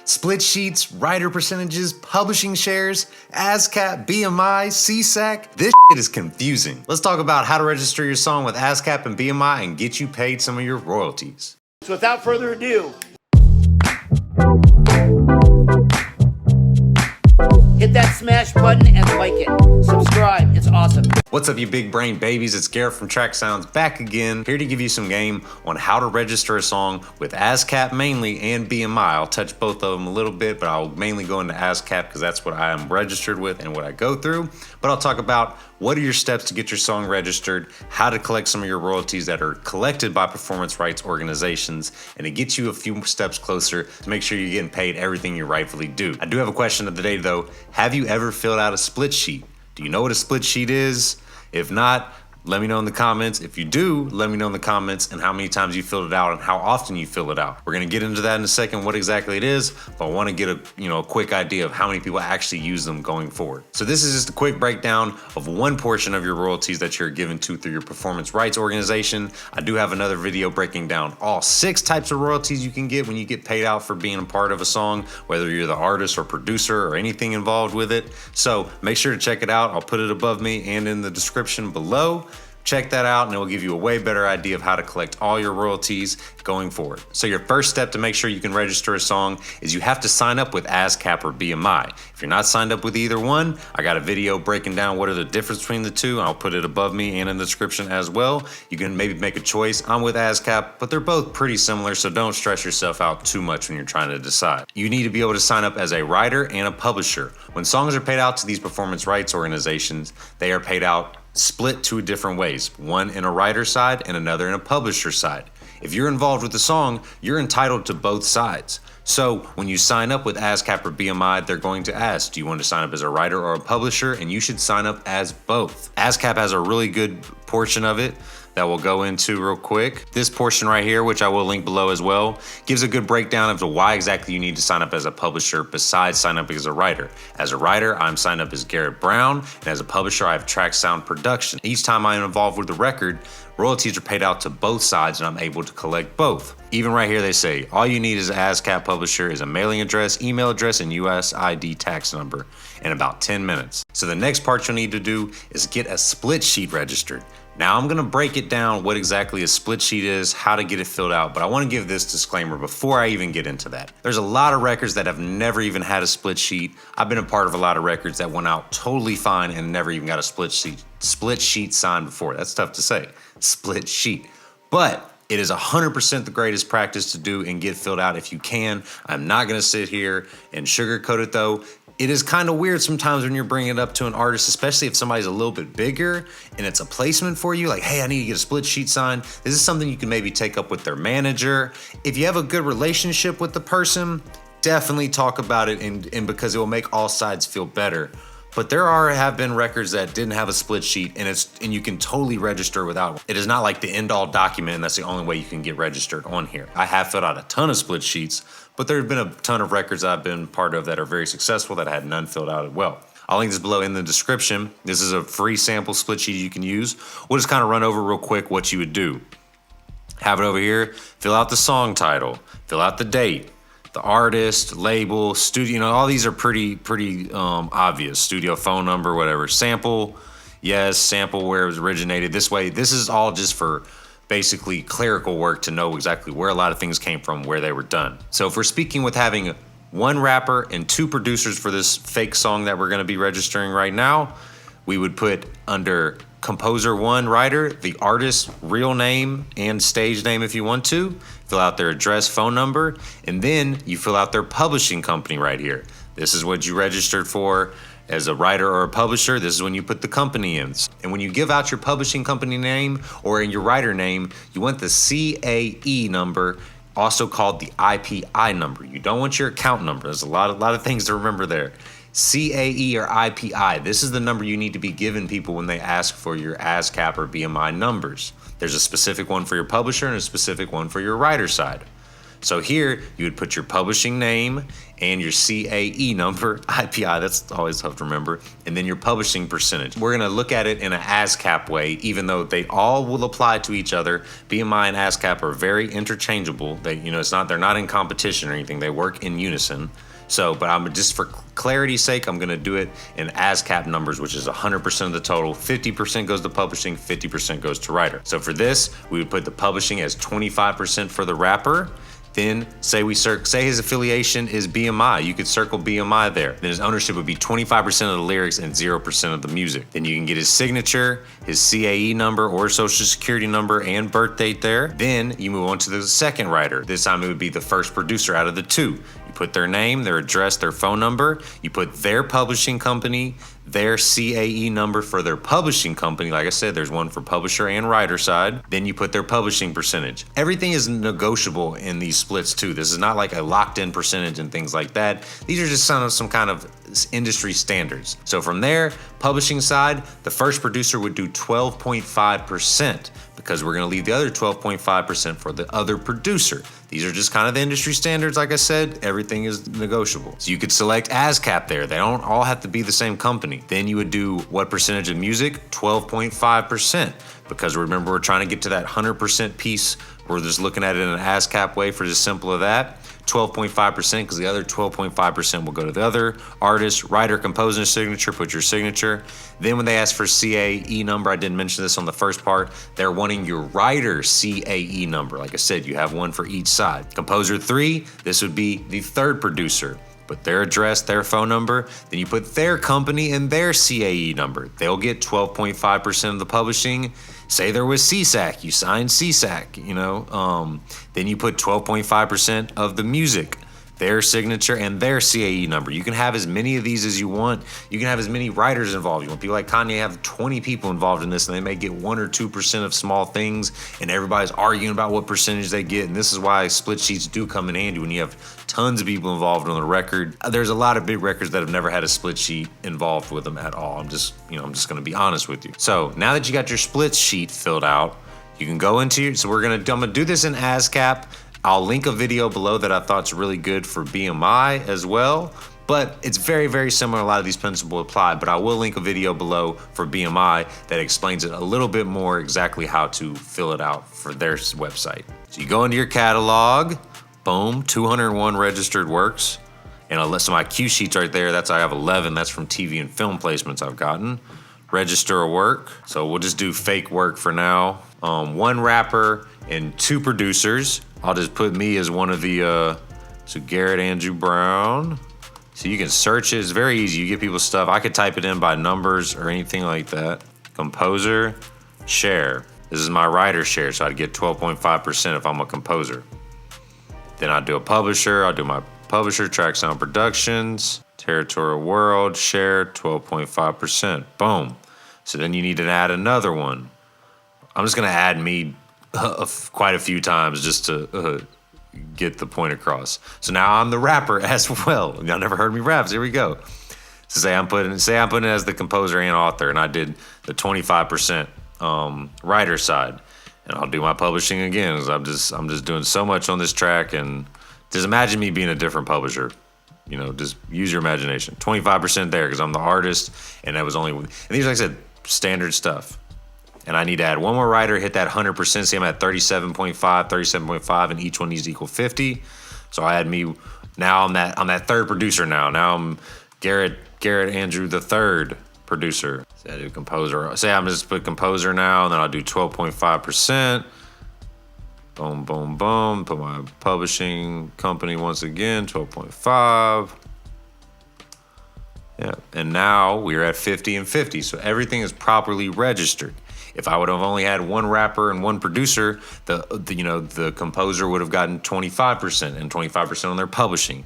Split sheets, writer percentages, publishing shares, ASCAP, BMI, CSAC. This shit is confusing. Let's talk about how to register your song with ASCAP and BMI and get you paid some of your royalties. So without further ado, hit that smash button and like it. Subscribe, it's awesome. What's up, you big brain babies? It's Garrett from Track Sounds back again, here to give you some game on how to register a song with ASCAP mainly and BMI. I'll touch both of them a little bit, but I'll mainly go into ASCAP because that's what I am registered with and what I go through. But I'll talk about what are your steps to get your song registered, how to collect some of your royalties that are collected by performance rights organizations, and it gets you a few steps closer to make sure you're getting paid everything you rightfully do. I do have a question of the day though. Have you ever filled out a split sheet? Do you know what a split sheet is? If not, let me know in the comments. If you do, let me know in the comments and how many times you filled it out and how often you fill it out. We're gonna get into that in a second, what exactly it is, but I wanna get a quick idea of how many people actually use them going forward. So this is just a quick breakdown of one portion of your royalties that you're given to through your performance rights organization. I do have another video breaking down all 6 types of royalties you can get when you get paid out for being a part of a song, whether you're the artist or producer or anything involved with it. So make sure to check it out. I'll put it above me and in the description below. Check that out and it will give you a way better idea of how to collect all your royalties going forward. So your first step to make sure you can register a song is you have to sign up with ASCAP or BMI. If you're not signed up with either one, I got a video breaking down what are the difference between the two. I'll put it above me and in the description as well. You can maybe make a choice. I'm with ASCAP, but they're both pretty similar, so don't stress yourself out too much when you're trying to decide. You need to be able to sign up as a writer and a publisher. When songs are paid out to these performance rights organizations, they are paid out split 2 different ways, one in a writer side and another in a publisher side. If you're involved with the song, you're entitled to both sides. So when you sign up with ASCAP or BMI, they're going to ask, do you want to sign up as a writer or a publisher? And you should sign up as both. ASCAP has a really good portion of it that we'll go into real quick. This portion right here, which I will link below as well, gives a good breakdown of why exactly you need to sign up as a publisher besides sign up as a writer. As a writer, I'm signed up as Garrett Brown, and as a publisher, I have Track Sound Production. Each time I'm involved with the record, royalties are paid out to both sides and I'm able to collect both. Even right here they say, all you need as an ASCAP publisher is a mailing address, email address, and US ID tax number in about 10 minutes. So the next part you'll need to do is get a split sheet registered. Now I'm gonna break it down what exactly a split sheet is, how to get it filled out, but I wanna give this disclaimer before I even get into that. There's a lot of records that have never even had a split sheet. I've been a part of a lot of records that went out totally fine and never even got a split sheet signed before. That's tough to say, split sheet. But it is 100% the greatest practice to do and get filled out if you can. I'm not gonna sit here and sugarcoat it though. It is kind of weird sometimes when you're bringing it up to an artist, especially if somebody's a little bit bigger and it's a placement for you, like, hey, I need to get a split sheet signed. This is something you can maybe take up with their manager. If you have a good relationship with the person, definitely talk about it and because it will make all sides feel better. But there have been records that didn't have a split sheet and you can totally register without one. It is not like the end all document and that's the only way you can get registered on here. I have filled out a ton of split sheets, but there have been a ton of records I've been part of that are very successful that I had none filled out as well. I'll link this below in the description. This is a free sample split sheet you can use. We'll just kind of run over real quick what you would do. Have it over here, fill out the song title, fill out the date, the artist, label, studio, all these are pretty obvious. Studio phone number, whatever. Sample, yes, sample where it was originated. This way, this is all just for basically clerical work to know exactly where a lot of things came from, where they were done. So if we're speaking with having 1 rapper and 2 producers for this fake song that we're gonna be registering right now, we would put under composer 1, writer, the artist's real name and stage name if you want to, fill out their address, phone number, and then you fill out their publishing company right here. This is what you registered for as a writer or a publisher. This is when you put the company in. And when you give out your publishing company name or in your writer name, you want the CAE number, also called the IPI number. You don't want your account number. There's a lot of things to remember there. CAE or IPI, this is the number you need to be giving people when they ask for your ASCAP or BMI numbers. There's a specific one for your publisher and a specific one for your writer side. So here you would put your publishing name and your CAE number, IPI, that's always tough to remember, and then your publishing percentage. We're gonna look at it in an ASCAP way, even though they all will apply to each other. BMI and ASCAP are very interchangeable. They're not in competition or anything. They work in unison. So, but I'm just for clarity's sake, I'm gonna do it in ASCAP numbers, which is 100% of the total. 50% goes to publishing, 50% goes to writer. So for this, we would put the publishing as 25% for the rapper. Then say his affiliation is BMI. You could circle BMI there. Then his ownership would be 25% of the lyrics and 0% of the music. Then you can get his signature, his CAE number or social security number and birth date there. Then you move on to the second writer. This time it would be the first producer out of the two. You put their name, their address, their phone number. You put their publishing company, their CAE number for their publishing company. Like I said, there's one for publisher and writer side. Then you put their publishing percentage. Everything is negotiable in these splits too. This is not like a locked in percentage and things like that. These are just some kind of industry standards. So from there, publishing side, the first producer would do 12.5% because we're gonna leave the other 12.5% for the other producer. These are just kind of the industry standards. Like I said, everything is negotiable. So you could select ASCAP there. They don't all have to be the same company. Then you would do what percentage of music? 12.5%. Because remember, we're trying to get to that 100% piece. We're just looking at it in an ASCAP way for the simple of that. 12.5% because the other 12.5% will go to the other artist, writer, composer signature, put your signature. Then when they ask for CAE number, I didn't mention this on the first part, they're wanting your writer CAE number. Like I said, you have one for each side. Composer 3, this would be the third producer. Put their address, their phone number, then you put their company and their CAE number. They'll get 12.5% of the publishing. Say there was CSAC, you signed CSAC, then you put 12.5% of the music, their signature and their CAE number. You can have as many of these as you want. You can have as many writers involved. You want people like Kanye have 20 people involved in this and they may get 1 or 2% of small things and everybody's arguing about what percentage they get. And this is why split sheets do come in handy when you have tons of people involved on the record. There's a lot of big records that have never had a split sheet involved with them at all. I'm just gonna be honest with you. So now that you got your split sheet filled out, you can go into I'm gonna do this in ASCAP. I'll link a video below that I thought's really good for BMI as well, but it's very, very similar. A lot of these principles apply, but I will link a video below for BMI that explains it a little bit more exactly how to fill it out for their website. So you go into your catalog, boom, 201 registered works. And so my cue sheets right there, I have 11. That's from TV and film placements I've gotten. Register a work. So we'll just do fake work for now. One rapper and 2 producers. I'll just put me as one of the, so Garrett Andrew Brown. So you can search it. It's very easy. You get people's stuff. I could type it in by numbers or anything like that. Composer, share. This is my writer share, so I'd get 12.5% if I'm a composer. Then I'd do a publisher. I'll do my publisher, Track Sound Productions, Territorial World, share, 12.5%. Boom. So then you need to add another one. I'm just going to add me quite a few times just to get the point across. So now I'm the rapper as well. Y'all never heard me rap. So here we go. So say I'm putting it as the composer and author, and I did the 25% writer side, and I'll do my publishing again. I'm just doing so much on this track, and just imagine me being a different publisher. Just use your imagination. 25% there because I'm the artist, and that was only. And these, like I said, standard stuff. And I need to add one more writer, hit that 100%. See, I'm at 37.5, and each one needs to equal 50. So I add me. Now I'm that third producer now. Now I'm Garrett Andrew the third producer. So I do composer. Say I'm just put composer now, and then I'll do 12.5%. Boom, boom, boom. Put my publishing company once again, 12.5. Yeah, and now we're at 50 and 50. So everything is properly registered. If I would have only had one rapper and one producer, the composer would have gotten 25% and 25% on their publishing.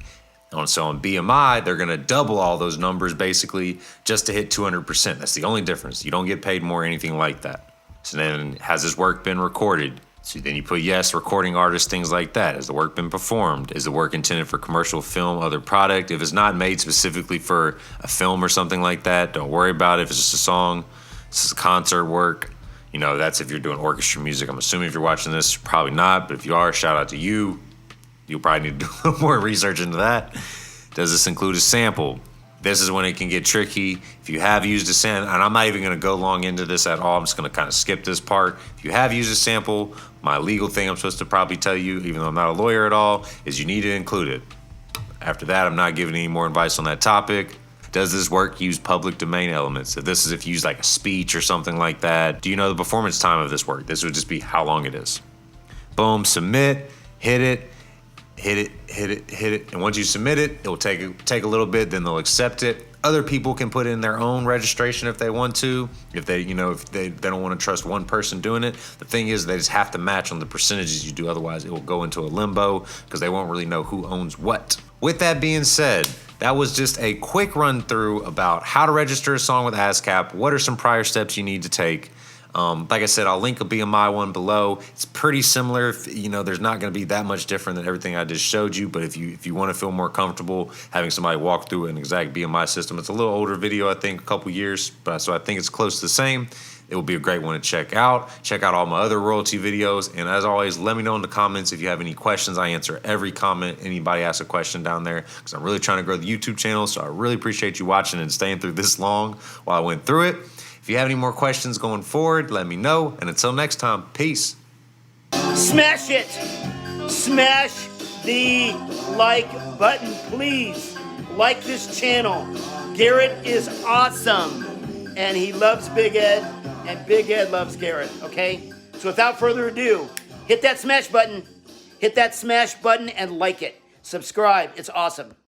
So on BMI, they're gonna double all those numbers basically just to hit 200%. That's the only difference. You don't get paid more or anything like that. So then, has this work been recorded? So then you put yes, recording artist, things like that. Has the work been performed? Is the work intended for commercial, film, other product? If it's not made specifically for a film or something like that, don't worry about it. If it's just a song, this is concert work. That's if you're doing orchestra music. I'm assuming if you're watching this, probably not. But if you are, shout out to you. You'll probably need to do a little more research into that. Does this include a sample? This is when it can get tricky. If you have used a sample, and I'm not even going to go long into this at all, I'm just going to kind of skip this part. If you have used a sample, my legal thing I'm supposed to probably tell you, even though I'm not a lawyer at all, is you need to include it. After that, I'm not giving any more advice on that topic. Does this work use public domain elements? If this is if you use like a speech or something like that, do you know the performance time of this work? This would just be how long it is. Boom, submit, hit it. And once you submit it, it will take a little bit, then they'll accept it. Other people can put in their own registration if they want to, if they don't want to trust one person doing it. The thing is, they just have to match on the percentages you do, otherwise it will go into a limbo because they won't really know who owns what. With that being said, that was just a quick run through about how to register a song with ASCAP. What are some prior steps you need to take? Like I said, I'll link a BMI one below. It's pretty similar. There's not going to be that much different than everything I just showed you. But if you want to feel more comfortable having somebody walk through an exact BMI system, it's a little older video, I think, a couple years. So I think it's close to the same. It will be a great one to check out. Check out all my other royalty videos. And as always, let me know in the comments if you have any questions. I answer every comment. Anybody asks a question down there because I'm really trying to grow the YouTube channel. So I really appreciate you watching and staying through this long while I went through it. If you have any more questions going forward, let me know. And until next time, peace. Smash it! Smash the like button, please. Like this channel. Garrett is awesome. And he loves Big Ed. And Big Ed loves Garrett, okay? So without further ado, hit that smash button. Hit that smash button and like it. Subscribe. It's awesome.